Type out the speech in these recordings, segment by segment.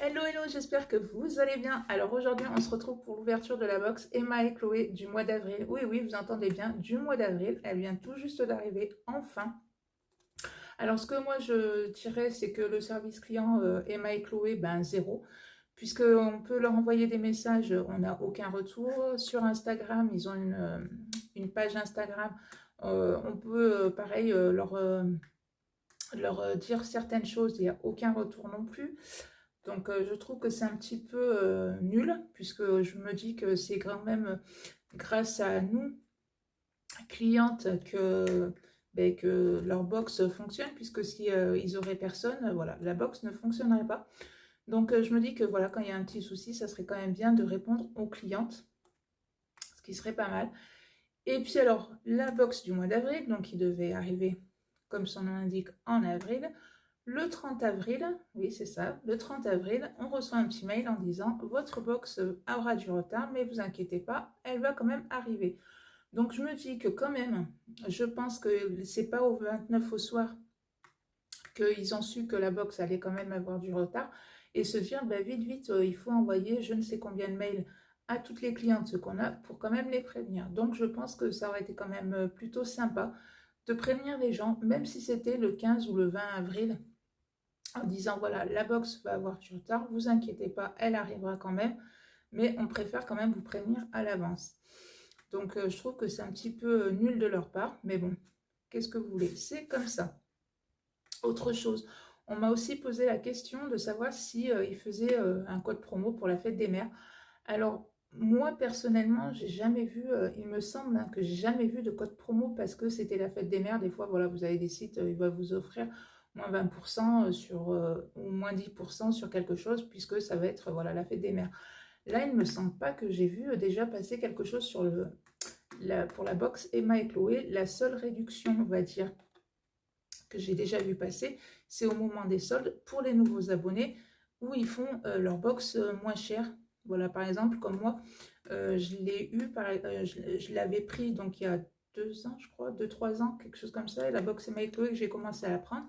Hello, hello, j'espère que vous allez bien. Alors aujourd'hui, on se retrouve pour l'ouverture de la box Emma et Chloé du mois d'avril. Oui, oui, vous entendez bien, du mois d'avril. Elle vient tout juste d'arriver, enfin. Alors ce que moi je dirais, c'est que le service client Emma et Chloé, ben zéro. Puisqu'on peut leur envoyer des messages, on n'a aucun retour. Sur Instagram, ils ont une page Instagram. On peut, pareil, leur dire certaines choses, il n'y a aucun retour non plus. Donc je trouve que c'est un petit peu nul, puisque je me dis que c'est quand même grâce à nous, clientes, que leur box fonctionne, puisque si ils auraient personne, voilà, la box ne fonctionnerait pas. Donc je me dis que voilà, quand il y a un petit souci, ça serait quand même bien de répondre aux clientes, ce qui serait pas mal. Et puis alors, la box du mois d'avril, donc qui devait arriver, comme son nom l'indique, en avril. Le 30 avril, oui c'est ça, le 30 avril, on reçoit un petit mail en disant votre box aura du retard, mais vous inquiétez pas, elle va quand même arriver. Donc je me dis que quand même, je pense que c'est pas au 29 au soir qu'ils ont su que la box allait quand même avoir du retard et se dire bah, vite, vite, il faut envoyer je ne sais combien de mails à toutes les clientes qu'on a pour quand même les prévenir. Donc je pense que ça aurait été quand même plutôt sympa de prévenir les gens, même si c'était le 15 ou le 20 avril, en disant voilà, la box va avoir du retard, vous inquiétez pas, elle arrivera quand même, mais on préfère quand même vous prévenir à l'avance. Donc je trouve que c'est un petit peu nul de leur part, mais bon, qu'est-ce que vous voulez, c'est comme ça. Autre chose, on m'a aussi posé la question de savoir si ils faisaient un code promo pour la fête des mères. Alors moi personnellement, j'ai jamais vu, il me semble hein, que j'ai jamais vu de code promo parce que c'était la fête des mères. Des fois, voilà, vous avez des sites, ils vont vous offrir moins 20% sur, ou moins 10% sur quelque chose puisque ça va être voilà, la fête des mères. Là, il ne me semble pas que j'ai vu déjà passer quelque chose sur pour la box Emma et Chloé. La seule réduction, on va dire, que j'ai déjà vu passer, c'est au moment des soldes pour les nouveaux abonnés où ils font leur box moins chère. Voilà, par exemple, comme moi, je l'ai eu, je l'avais pris donc il y a 2 ans, je crois, 2, 3 ans, quelque chose comme ça, et la box Emma et Chloé que j'ai commencé à la prendre,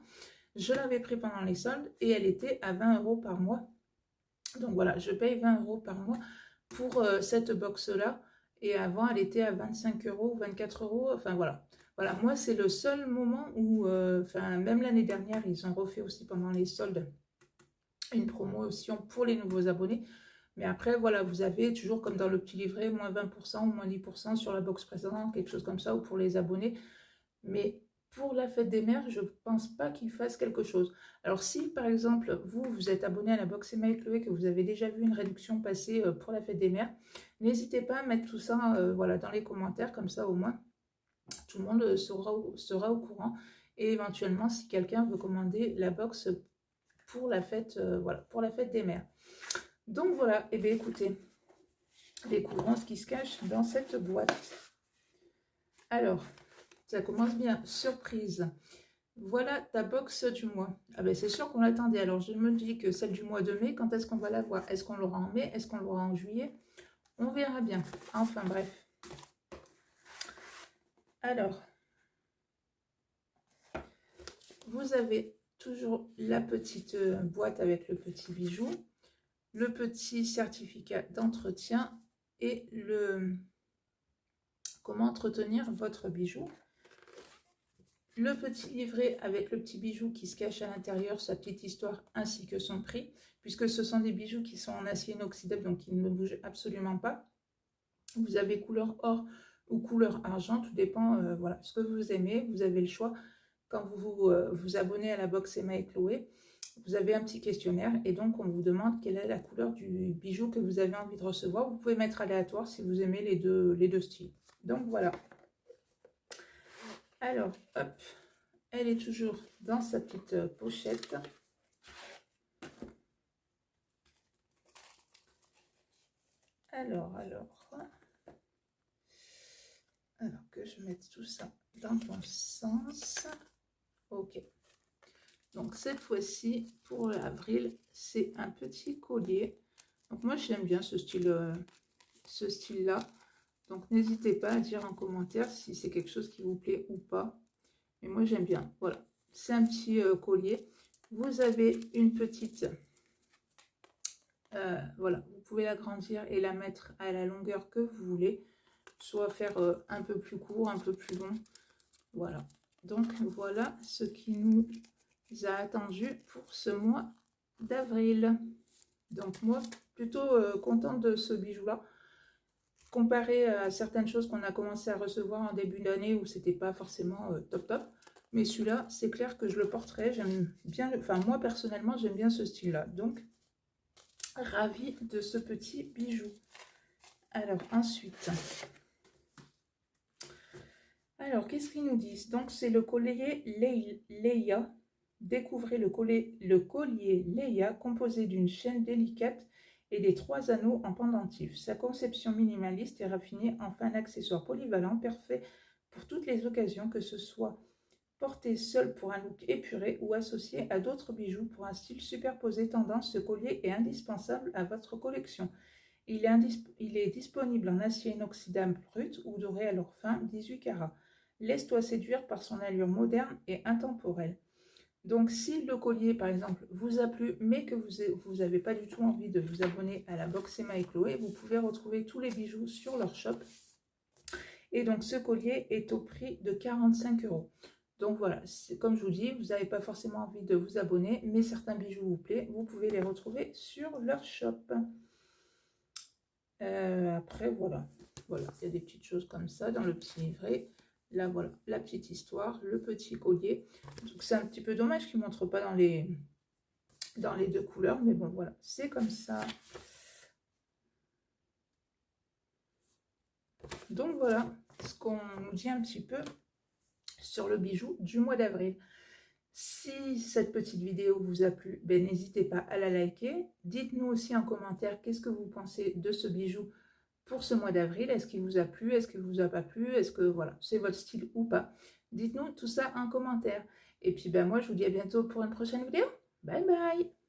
je l'avais pris pendant les soldes et elle était à 20 € par mois. Donc voilà, je paye 20 € par mois pour cette box-là. Et avant, elle était à 25 € ou 24 €. Enfin voilà. Voilà, moi, c'est le seul moment où, enfin, même l'année dernière, ils ont refait aussi pendant les soldes une promotion pour les nouveaux abonnés. Mais après, voilà, vous avez toujours comme dans le petit livret, moins 20% ou moins 10% sur la box précédente, quelque chose comme ça, ou pour les abonnés. Mais pour la fête des mères, je ne pense pas qu'ils fassent quelque chose. Alors si par exemple, vous êtes abonné à la box Emma et Chloé, que vous avez déjà vu une réduction passer pour la fête des mères, n'hésitez pas à mettre tout ça voilà, dans les commentaires, comme ça au moins tout le monde sera au courant. Et éventuellement, si quelqu'un veut commander la box pour la fête, voilà, pour la fête des mères. Donc voilà, et bien écoutez, découvrons ce qui se cache dans cette boîte. Alors, ça commence bien, surprise. Voilà ta box du mois. Ah ben c'est sûr qu'on l'attendait. Alors je me dis que celle du mois de mai, quand est-ce qu'on va la voir? Est-ce qu'on l'aura en mai? Est-ce qu'on l'aura en juillet? On verra bien. Enfin bref. Alors, vous avez toujours la petite boîte avec le petit bijou, le petit certificat d'entretien et le comment entretenir votre bijou. Le petit livret avec le petit bijou qui se cache à l'intérieur, sa petite histoire ainsi que son prix, puisque ce sont des bijoux qui sont en acier inoxydable, donc ils ne bougent absolument pas. Vous avez couleur or ou couleur argent, tout dépend voilà, ce que vous aimez. Vous avez le choix. Quand vous vous abonnez à la box Emma et Chloé, vous avez un petit questionnaire et donc on vous demande quelle est la couleur du bijou que vous avez envie de recevoir. Vous pouvez mettre aléatoire si vous aimez les deux styles. Donc voilà. Alors, hop, elle est toujours dans sa petite pochette. Alors que je mette tout ça dans le bon sens. Ok. Donc cette fois-ci, pour l'avril, c'est un petit collier. Donc moi, j'aime bien ce style-là. Donc n'hésitez pas à dire en commentaire si c'est quelque chose qui vous plaît ou pas. Mais moi, j'aime bien. Voilà, c'est un petit collier. Vous avez une petite Voilà, vous pouvez l'agrandir et la mettre à la longueur que vous voulez, soit faire un peu plus court, un peu plus long. Voilà, donc voilà ce qui nous a attendu pour ce mois d'avril. Donc moi, plutôt contente de ce bijou-là. Comparé à certaines choses qu'on a commencé à recevoir en début d'année où c'était pas forcément top top. Mais celui-là, c'est clair que je le porterai. J'aime bien, enfin moi personnellement, j'aime bien ce style-là. Donc, ravie de ce petit bijou. Alors ensuite, alors qu'est-ce qu'ils nous disent? Donc c'est le collier Leia. Découvrez le collier Leia composé d'une chaîne délicate et des 3 anneaux en pendentif. Sa conception minimaliste et raffinée en fait un accessoire polyvalent parfait pour toutes les occasions, que ce soit porté seul pour un look épuré ou associé à d'autres bijoux pour un style superposé tendance. Ce collier est indispensable à votre collection. Il est disponible en acier inoxydable brut ou doré à l'or fin 18 carats. Laisse-toi séduire par son allure moderne et intemporelle. Donc, si le collier, par exemple, vous a plu, mais que vous n'avez pas du tout envie de vous abonner à la box Emma et Chloé, vous pouvez retrouver tous les bijoux sur leur shop. Et donc, ce collier est au prix de 45 €. Donc voilà, comme je vous dis, vous n'avez pas forcément envie de vous abonner, mais certains bijoux vous plaisent, vous pouvez les retrouver sur leur shop. Après, voilà, il y a des petites choses comme ça dans le petit livret. Là, voilà, la petite histoire, le petit collier. Donc, c'est un petit peu dommage qu'il ne montre pas dans les 2 couleurs, mais bon, voilà, c'est comme ça. Donc, voilà ce qu'on nous dit un petit peu sur le bijou du mois d'avril. Si cette petite vidéo vous a plu, ben, n'hésitez pas à la liker. Dites-nous aussi en commentaire qu'est-ce que vous pensez de ce bijou pour ce mois d'avril. Est-ce qu'il vous a plu? Est-ce qu'il ne vous a pas plu? Est-ce que voilà, c'est votre style ou pas? Dites-nous tout ça en commentaire. Et puis ben, moi, je vous dis à bientôt pour une prochaine vidéo. Bye bye!